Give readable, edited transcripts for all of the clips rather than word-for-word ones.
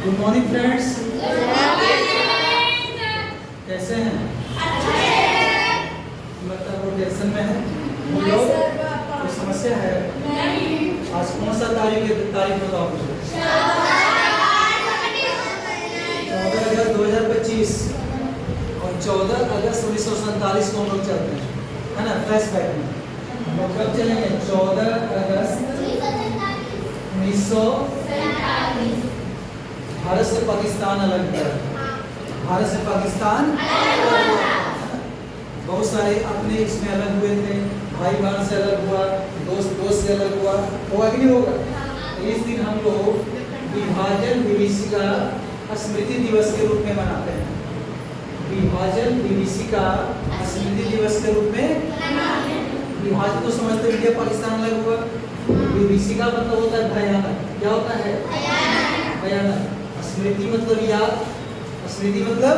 Good morning friends, कैसे हैं? लगता है टेंशन में है वो लोग। कोई समस्या है? आज कौन सा तारीख बताओ मुझे। 14 अगस्त 2025 और 14 अगस्त 1947 को हम लोग चलते हैं, है ना? फ्लैशबैक में हम लोग कब चलेंगे? 14 अगस्त 1947। भारत से पाकिस्तान अलग हुआ। भारत से पाकिस्तान अलग हुआ। बहुत सारे अपने इसमें अलग हुए थे, भाई बहन से अलग हुआ, दोस्त से अलग हुआ, होगा कि नहीं होगा? तो इस दिन हम लोग विभाजन विभीषिका स्मृति दिवस के रूप में मनाते हैं। विभाजन विभीषिका स्मृति दिवस के रूप में विभाजन तो समझते इंडिया पाकिस्तान अलग हुआ। विभीषिका मतलब होता है भयानक। क्या होता है? भयानक। स्मृति मतलब याद, स्मृति मतलब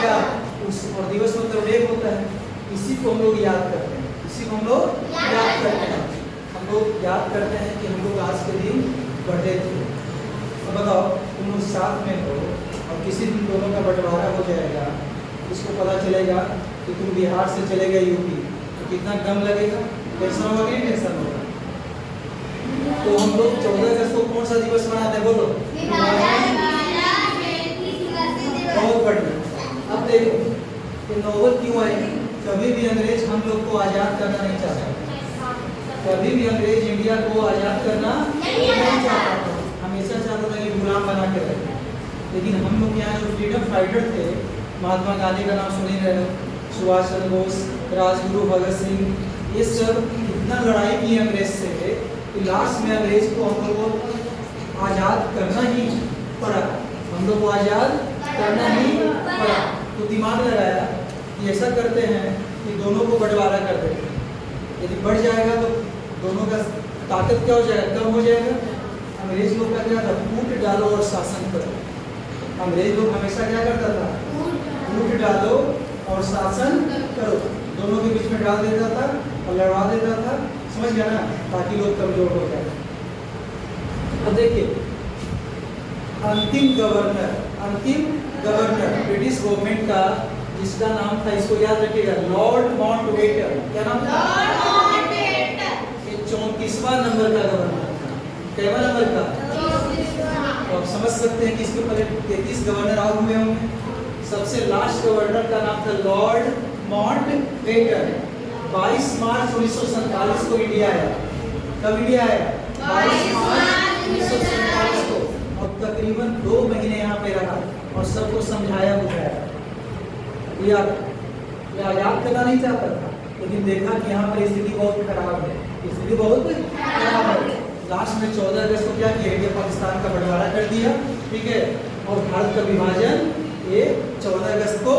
याद, उस और दिवस मतलब एक होता है। इसी को हम लोग याद करते हैं, इसी को हम लोग याद करते हैं। हम लोग याद करते हैं कि हम लोग आज के दिन बर्थडे थे। तो बताओ, तुम लोग साथ में हो और किसी दिन दोनों का बंटवारा हो जाएगा, इसको पता चलेगा कि तुम बिहार से चले गए यूपी, तो कितना गम लगेगा, टेंशन होगा कि नहीं टेंशन होगा? तो हम लोग 14 अगस्त को कौन सा दिवस मनाते हैं? बोलो। बहुत बढ़िया। अब देखो ये नौबत क्यों आई? कभी भी अंग्रेज हम लोग को आज़ाद करना नहीं चाहता। कभी भी अंग्रेज इंडिया को आज़ाद करना नहीं चाहता था। हमेशा चाहता था कि गुलाम बना के रखे। लेकिन हम लोग यहाँ जो फ्रीडम फाइटर थे, महात्मा गांधी का नाम सुन ही रहे हो, सुभाष चंद्र बोस, राजगुरु भगत सिंह, ये सब इतना लड़ाई की अंग्रेज से कि लास्ट में अंग्रेज को हम लोग को आज़ाद करना ही पड़ा। हम लोग को आज़ाद करना ही पड़ा। तो दिमाग लगाया कि ऐसा करते हैं कि दोनों को बंटवारा कर देते हैं। यदि बढ़ जाएगा तो दोनों का ताकत क्या हो जाएगा? कम हो जाएगा। अंग्रेज लोग का क्या था? कूट डालो और शासन करो। अंग्रेज लोग हमेशा क्या करता था? कूट डालो और शासन करो, दोनों के बीच में डाल देता था और लड़वा देता था। समझ गया ना? ताकि लोग कमजोर हो जाए। अब देखिए, अंतिम गवर्नर ब्रिटिश गवर्नमेंट का, जिसका नाम था, इसको याद रखिएगा, लॉर्ड माउंटबेटन। क्या नाम था? ये 34वां नंबर का गवर्नर था। कैवा नंबर का? तो आप समझ सकते हैं कि इसके पहले 33 गवर्नर और हुए होंगे। सबसे लास्ट गवर्नर का नाम था लॉर्ड माउंटबेटन। 22 मार्च 1947 को इंडिया आया। कब इंडिया आया? 22 मार्च 1947 को। और तकरीबन 2 महीने यहाँ पे रहा और सबको समझाया बुझाया। ये आज़ाद करना नहीं चाहता था, लेकिन देखा कि यहाँ पर स्थिति बहुत खराब है, स्थिति बहुत खराब है। लास्ट में 14 अगस्त को क्या किया? इंडिया पाकिस्तान का बंटवारा कर दिया, ठीक है, और भारत का विभाजन ये 14 अगस्त को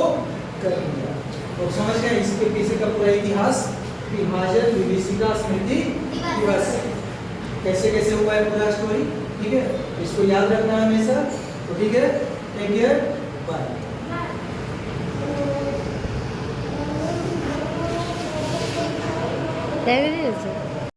कर दिया। तो समझ गए इसके पीछे का पूरा इतिहास। विभाजन विभीषिका स्मृति दिवस कैसे कैसे हुआ है पूरा स्टोरी, ठीक है। इसको याद रखना हमेशा। तो ठीक है, take care, bye. There it is.